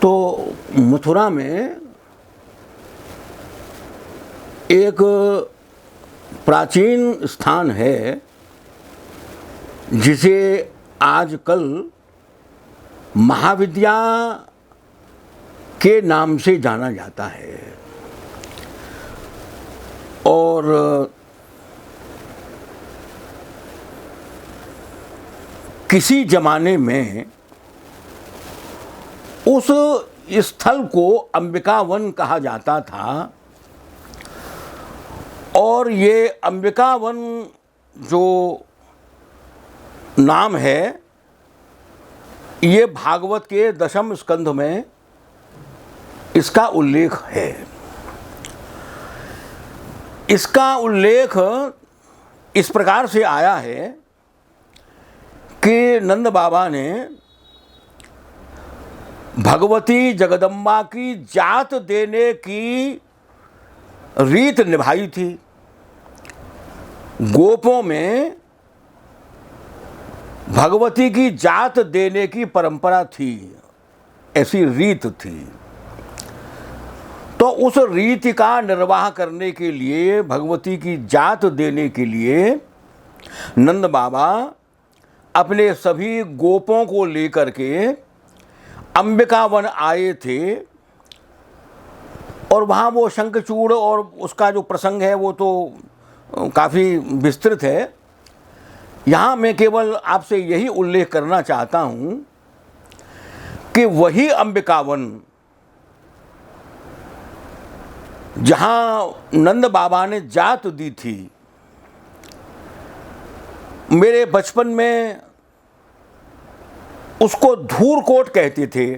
तो मथुरा में एक प्राचीन स्थान है जिसे आजकल महाविद्या के नाम से जाना जाता है। और किसी जमाने में उस स्थल को अंबिका वन कहा जाता था और ये अंबिका वन जो नाम है ये भागवत के 10वें स्कंध में इसका उल्लेख है। इसका उल्लेख इस प्रकार से आया है कि नंद बाबा ने भगवती जगदम्बा की जात देने की रीत निभाई थी। गोपों में भगवती की जात देने की परंपरा थी, ऐसी रीत थी। तो उस रीति का निर्वाह करने के लिए, भगवती की जात देने के लिए नंद बाबा अपने सभी गोपों को लेकर के अंबिका वन आए थे। और वहाँ वो शंखचूड़ और उसका जो प्रसंग है वो तो काफ़ी विस्तृत है। यहाँ मैं केवल आपसे यही उल्लेख करना चाहता हूँ कि वही अंबिका वन जहाँ नंद बाबा ने जात दी थी, मेरे बचपन में उसको धूरकोट कहते थे।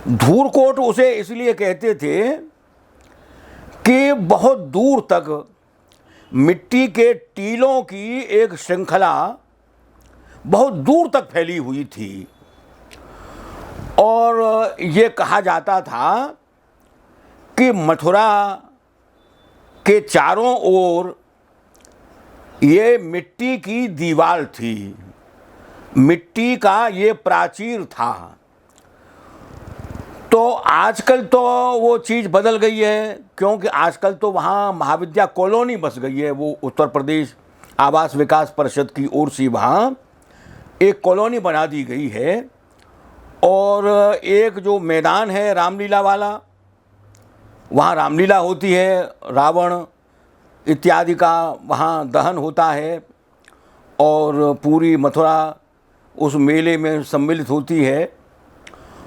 धूरकोट उसे इसलिए कहते थे कि बहुत दूर तक मिट्टी के टीलों की एक श्रृंखला बहुत दूर तक फैली हुई थी और ये कहा जाता था कि मथुरा के चारों ओर ये मिट्टी की दीवार थी, मिट्टी का ये प्राचीर था। तो आजकल तो वो चीज़ बदल गई है, क्योंकि आजकल तो वहाँ महाविद्या कॉलोनी बस गई है। वो उत्तर प्रदेश आवास विकास परिषद की ओर से वहाँ एक कॉलोनी बना दी गई है। और एक जो मैदान है रामलीला वाला, वहाँ रामलीला होती है, रावण इत्यादि का वहाँ दहन होता है और पूरी मथुरा उस मेले में सम्मिलित होती है।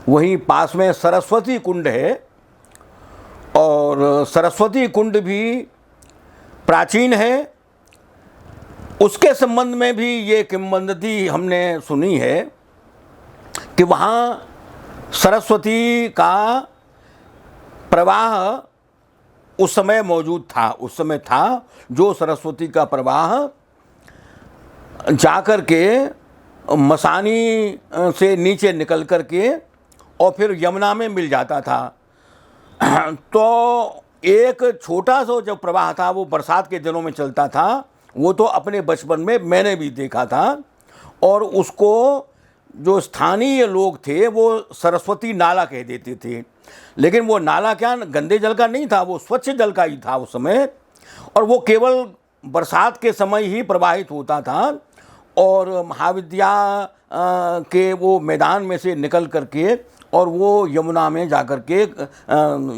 वहीं पास में सरस्वती कुंड है और सरस्वती कुंड भी प्राचीन है। उसके संबंध में भी ये किंवदंती हमने सुनी है कि वहाँ सरस्वती का प्रवाह उस समय मौजूद था। उस समय था जो सरस्वती का प्रवाह जाकर के मसानी से नीचे निकल कर के और फिर यमुना में मिल जाता था। तो एक छोटा सा जो प्रवाह था वो बरसात के दिनों में चलता था। वो तो अपने बचपन में मैंने भी देखा था और उसको जो स्थानीय लोग थे वो सरस्वती नाला कह देते थे। लेकिन वो नाला क्या गंदे जल का नहीं था, वो स्वच्छ जल का ही था उस समय। और वो केवल बरसात के समय ही प्रवाहित होता था और महाविद्या के वो मैदान में से निकल करके और वो यमुना में जाकर के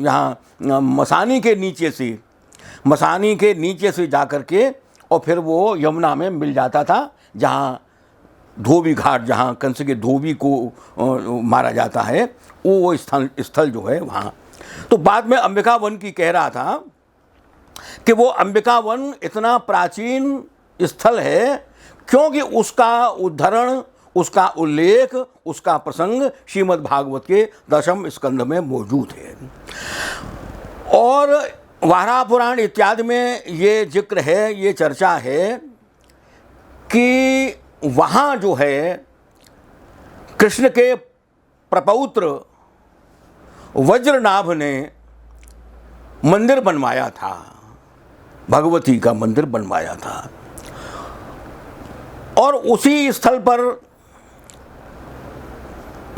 यहाँ मसानी के नीचे से जाकर के और फिर वो यमुना में मिल जाता था, जहाँ धोबी घाट, जहाँ कंस के धोबी को मारा जाता है, वो स्थल जो है वहाँ। तो बाद में अंबिका वन की कह रहा था कि वो अंबिका वन इतना प्राचीन स्थल है क्योंकि उसका उद्धरण, उसका उल्लेख, उसका प्रसंग श्रीमद् भागवत के 10वें स्कंध में मौजूद है। और वाराह पुराण इत्यादि में ये जिक्र है, ये चर्चा है कि वहाँ जो है कृष्ण के प्रपौत्र वज्रनाभ ने मंदिर बनवाया था, भगवती का मंदिर बनवाया था। और उसी स्थल पर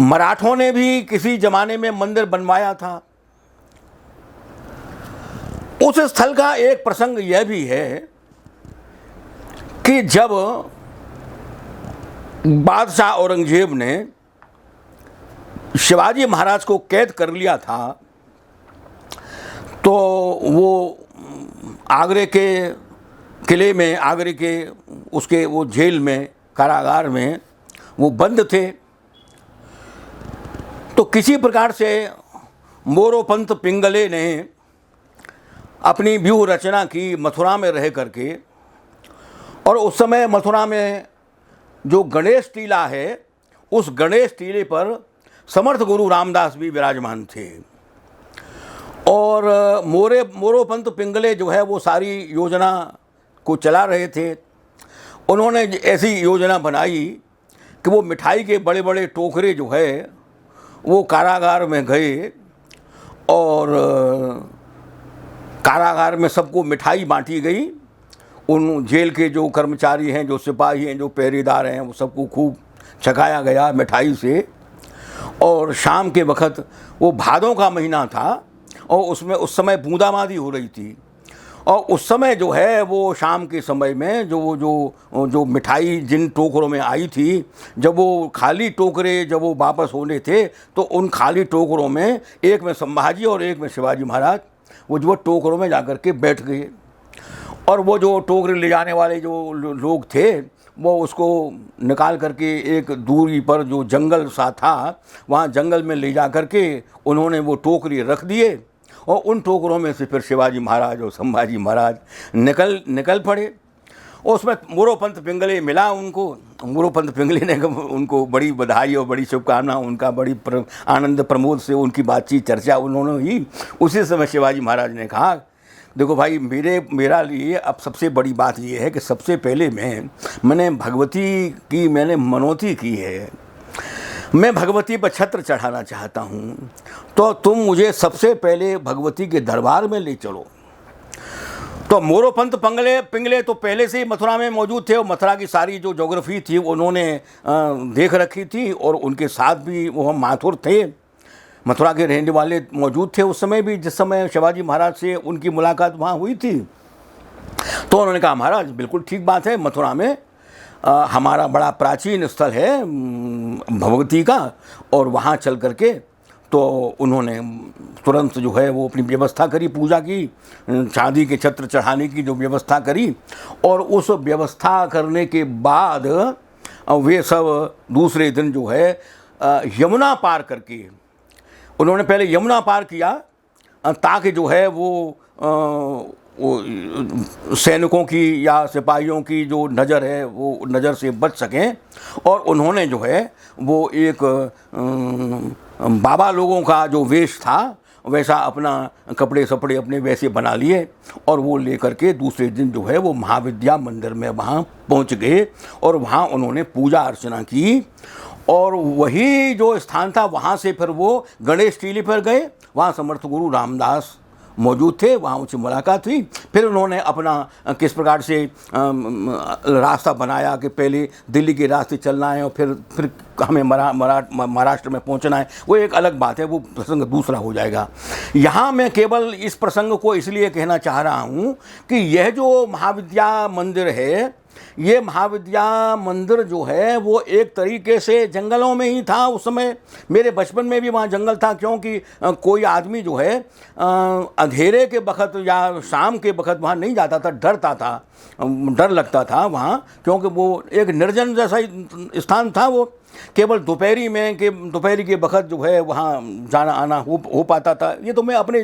मराठों ने भी किसी जमाने में मंदिर बनवाया था। उस स्थल का एक प्रसंग यह भी है कि जब बादशाह औरंगजेब ने शिवाजी महाराज को कैद कर लिया था तो वो आगरे के किले में, आगरे के उसके वो जेल में, कारागार में वो बंद थे। तो किसी प्रकार से मोरोपंत पिंगले ने अपनी व्यूह रचना की मथुरा में रह करके, और उस समय मथुरा में जो गणेश टीला है उस गणेश टीले पर समर्थ गुरु रामदास भी विराजमान थे। और मोरोपंत पिंगले जो है वो सारी योजना को चला रहे थे। उन्होंने ऐसी योजना बनाई कि वो मिठाई के बड़े बड़े टोकरे जो है वो कारागार में गए और कारागार में सबको मिठाई बांटी गई। उन जेल के जो कर्मचारी हैं, जो सिपाही हैं, जो पहरेदार हैं, वो सबको खूब छकाया गया मिठाई से। और शाम के वक्त, वो भादों का महीना था और उसमें उस समय बूंदाबांदी हो रही थी, और उस समय जो है वो शाम के समय में जो मिठाई जिन टोकरों में आई थी, जब वो खाली टोकरे जब वो वापस होने थे तो उन खाली टोकरों में एक में संभाजी और एक में शिवाजी महाराज वो टोकरों में जाकर के बैठ गए। और वो जो टोकरे ले जाने वाले जो लोग थे वो उसको निकाल करके एक दूरी पर जो जंगल सा था वहाँ जंगल में ले जा करके उन्होंने वो टोकरी रख दिए, और उन टोकरों में से फिर शिवाजी महाराज और संभाजी महाराज निकल पड़े। और उसमें मोरोपंत पिंगले मिला उनको। मोरोपंत पिंगले ने उनको बड़ी बधाई और बड़ी शुभकामना, उनका बड़ी आनंद प्रमोद से उनकी बातचीत चर्चा उन्होंने ही। उसी समय शिवाजी महाराज ने कहा, देखो भाई, मेरा लिए अब सबसे बड़ी बात ये है कि सबसे पहले मैंने भगवती की मैंने मनौती की है, मैं भगवती पर छत्र चढ़ाना चाहता हूँ, तो तुम मुझे सबसे पहले भगवती के दरबार में ले चलो। तो मोरोपंत पिंगले तो पहले से ही मथुरा में मौजूद थे, और मथुरा की सारी जो ज्योग्राफी थी उन्होंने देख रखी थी, और उनके साथ भी वो हम माथुर थे, मथुरा के रहने वाले मौजूद थे उस समय भी, जिस समय शिवाजी महाराज से उनकी मुलाकात वहाँ हुई थी। तो उन्होंने कहा, महाराज बिल्कुल ठीक बात है, मथुरा में हमारा बड़ा प्राचीन स्थल है भगवती का, और वहाँ चल करके तो उन्होंने तुरंत जो है वो अपनी व्यवस्था करी, पूजा की, चांदी के छत्र चढ़ाने की जो व्यवस्था करी। और उस व्यवस्था करने के बाद वे सब दूसरे दिन जो है यमुना पार करके, उन्होंने पहले यमुना पार किया ताकि जो है वो सैनिकों की या सिपाहियों की जो नज़र है वो नज़र से बच सकें। और उन्होंने जो है वो एक बाबा लोगों का जो वेश था वैसा अपना कपड़े सपड़े अपने वैसे बना लिए, और वो लेकर के दूसरे दिन जो है वो महाविद्या मंदिर में वहाँ पहुँच गए, और वहाँ उन्होंने पूजा अर्चना की। और वही जो स्थान था वहाँ से फिर वो गणेश टीले पर गए, वहाँ समर्थ गुरु रामदास मौजूद थे, वहाँ उनसे मुलाकात हुई। फिर उन्होंने अपना किस प्रकार से रास्ता बनाया कि पहले दिल्ली के रास्ते चलना है और फिर हमें महाराष्ट्र में पहुँचना है, वो एक अलग बात है, वो प्रसंग दूसरा हो जाएगा। यहाँ मैं केवल इस प्रसंग को इसलिए कहना चाह रहा हूँ कि यह जो महाविद्या मंदिर है, ये महाविद्या मंदिर जो है वो एक तरीके से जंगलों में ही था उस समय। मेरे बचपन में भी वहाँ जंगल था, क्योंकि कोई आदमी जो है अंधेरे के वक्त या शाम के वक्त वहाँ नहीं जाता था, डरता था, डर लगता था वहाँ, क्योंकि वो एक निर्जन जैसा स्थान था। वो केवल दोपहरी के वक्त जो है वहाँ जाना आना हो पाता था। ये तो मैं अपने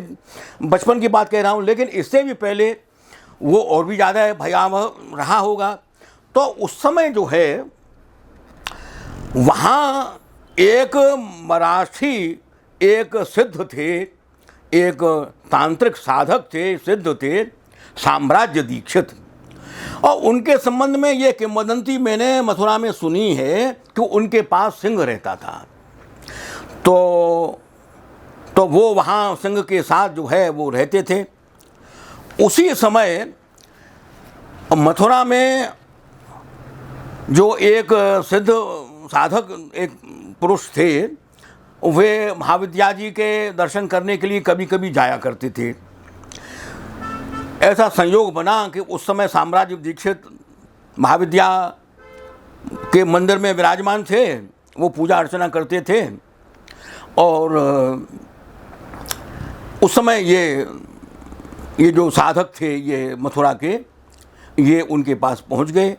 बचपन की बात कह रहा हूँ, लेकिन इससे भी पहले वो और भी ज़्यादा भयावह रहा होगा। तो उस समय जो है वहाँ एक मराठी एक सिद्ध थे, एक तांत्रिक साधक थे, सिद्ध थे, साम्राज्य दीक्षित। और उनके संबंध में ये किंवदंती मैंने मथुरा में सुनी है कि उनके पास सिंह रहता था। तो वो वहाँ सिंह के साथ जो है वो रहते थे। उसी समय मथुरा में जो एक सिद्ध साधक एक पुरुष थे, वे महाविद्या जी के दर्शन करने के लिए कभी कभी जाया करते थे। ऐसा संयोग बना कि उस समय साम्राज्य दीक्षित महाविद्या के मंदिर में विराजमान थे, वो पूजा अर्चना करते थे। और उस समय ये जो साधक थे ये मथुरा के, ये उनके पास पहुंच गए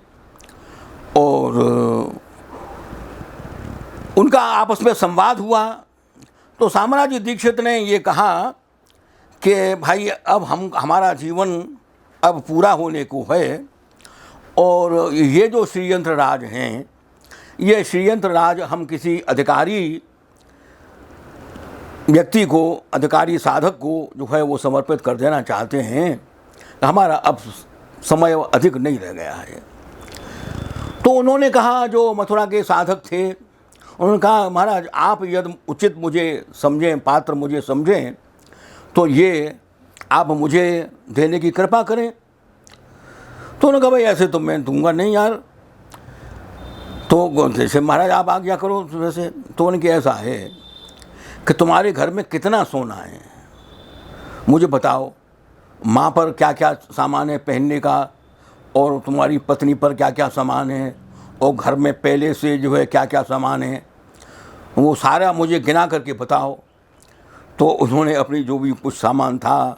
और उनका आपस में संवाद हुआ। तो साम्राज्य दीक्षित ने ये कहा कि भाई अब हमारा जीवन अब पूरा होने को है और ये जो श्रीयंत्र राज हैं, ये श्रीयंत्र राज हम किसी अधिकारी व्यक्ति को, अधिकारी साधक को जो है वो समर्पित कर देना चाहते हैं। हमारा अब समय अधिक नहीं रह गया है। तो उन्होंने कहा, जो मथुरा के साधक थे, उन्होंने कहा महाराज आप यदि उचित मुझे समझें, पात्र मुझे समझें, तो ये आप मुझे देने की कृपा करें। तो उन्होंने कहा भाई ऐसे तो मैं दूंगा नहीं यार, तो जैसे महाराज आप आज्ञा करो वैसे। तो उनकी ऐसा है कि तुम्हारे घर में कितना सोना है मुझे बताओ, माँ पर क्या क्या सामान है पहनने का, और तुम्हारी पत्नी पर क्या क्या सामान है, और घर में पहले से जो है क्या क्या सामान है, वो सारा मुझे गिना करके बताओ। तो उन्होंने अपनी जो भी कुछ सामान था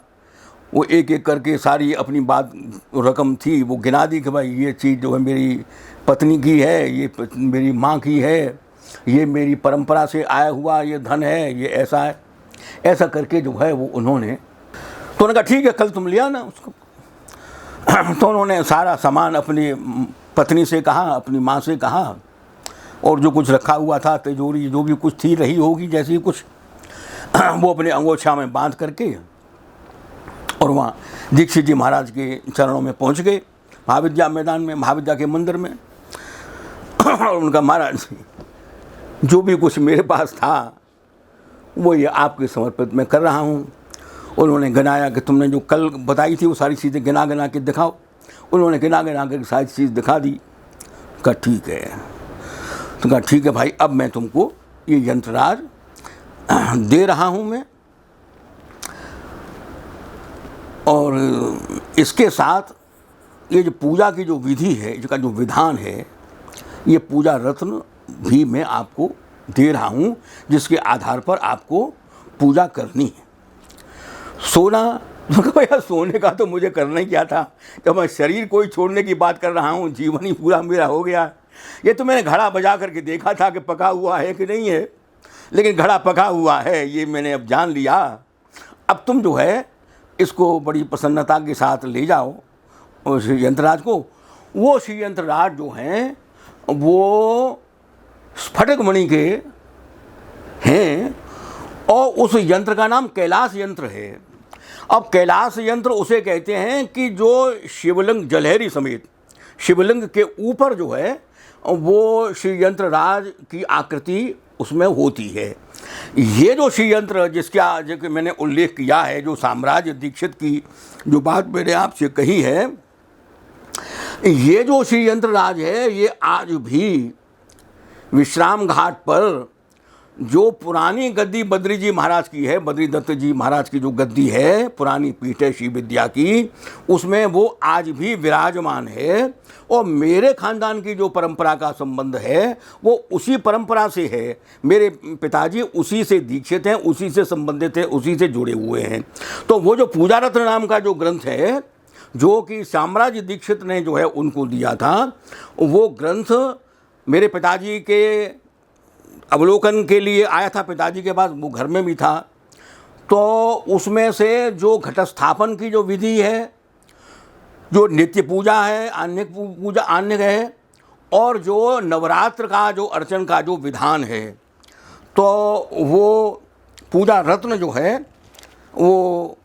वो एक एक करके सारी अपनी बात रकम थी वो गिना दी कि भाई ये चीज़ जो है मेरी पत्नी की है, ये मेरी माँ की है, ये मेरी परंपरा से आया हुआ ये धन है, ये ऐसा है। ऐसा करके जो है वो उन्होंने, तो उन्होंने कहा ठीक है कल तुम ले आना उसको। तो उन्होंने सारा सामान अपनी पत्नी से कहा, अपनी माँ से कहा, और जो कुछ रखा हुआ था तिजोरी जो भी कुछ थी रही होगी जैसी कुछ, वो अपने अंगोछा में बांध करके और वहाँ दीक्षित जी महाराज के चरणों में पहुँच गए, महाविद्या मैदान में, महाविद्या के मंदिर में। और उनका महाराज जो भी कुछ मेरे पास था वो ये आपके समर्पित मैं कर रहा हूँ। उन्होंने गिनाया कि तुमने जो कल बताई थी वो सारी चीज़ें गिना गिना के दिखाओ। उन्होंने गिना गिना के सारी चीज़ दिखा दी। कहा ठीक है। तो कहा ठीक है भाई, अब मैं तुमको ये यंत्रराज दे रहा हूँ मैं, और इसके साथ ये जो पूजा की जो विधि है, इसका जो विधान है, ये पूजा रत्न भी मैं आपको दे रहा हूँ, जिसके आधार पर आपको पूजा करनी है। सोना, भैया सोने का तो मुझे करना ही क्या था, जब मैं शरीर को ही छोड़ने की बात कर रहा हूँ, जीवन ही पूरा मेरा हो गया। ये तो मैंने घड़ा बजा करके देखा था कि पका हुआ है कि नहीं है, लेकिन घड़ा पका हुआ है ये मैंने अब जान लिया। अब तुम जो है इसको बड़ी प्रसन्नता के साथ ले जाओ उस यंत्रराज को। वो श्री यंत्रराज जो हैं वो स्फटिक मणि के हैं और उस यंत्र का नाम कैलाश यंत्र है। अब कैलाश यंत्र उसे कहते हैं कि जो शिवलिंग जलहरी समेत शिवलिंग के ऊपर जो है वो श्री यंत्र राज की आकृति उसमें होती है। ये जो श्री यंत्र जिसका जो मैंने उल्लेख किया है, जो साम्राज्य दीक्षित की जो बात मैंने आपसे कही है, ये जो श्री यंत्र राज है ये आज भी विश्राम घाट पर जो पुरानी गद्दी बद्री जी महाराज की है, बद्री दत्त जी महाराज की जो गद्दी है, पुरानी पीठ है श्री विद्या की, उसमें वो आज भी विराजमान है। और मेरे खानदान की जो परंपरा का संबंध है वो उसी परंपरा से है। मेरे पिताजी उसी से दीक्षित हैं, उसी से संबंधित हैं, उसी से जुड़े हुए हैं। तो वो जो पूजा रत्न नाम का जो ग्रंथ है, जो कि साम्राज्य दीक्षित ने जो है उनको दिया था, वो ग्रंथ मेरे पिताजी के अवलोकन के लिए आया था पिताजी के पास, वो घर में भी था। तो उसमें से जो घटस्थापन की जो विधि है, जो नित्य पूजा है, अन्य पूजा अन्य है, और जो नवरात्र का जो अर्चन का जो विधान है, तो वो पूजा रत्न जो है वो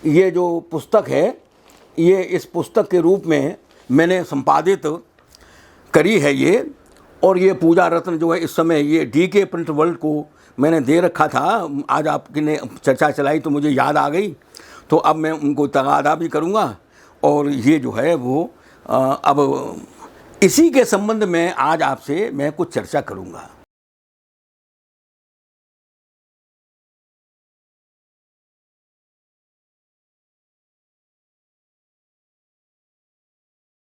ये जो पुस्तक है, ये इस पुस्तक के रूप में मैंने संपादित करी है ये। और ये पूजा रत्न जो है इस समय ये DK प्रिंट वर्ल्ड को मैंने दे रखा था। आज आपकी ने चर्चा चलाई तो मुझे याद आ गई, तो अब मैं उनको तगादा भी करूँगा। और ये जो है वो अब इसी के संबंध में आज आपसे मैं कुछ चर्चा करूँगा।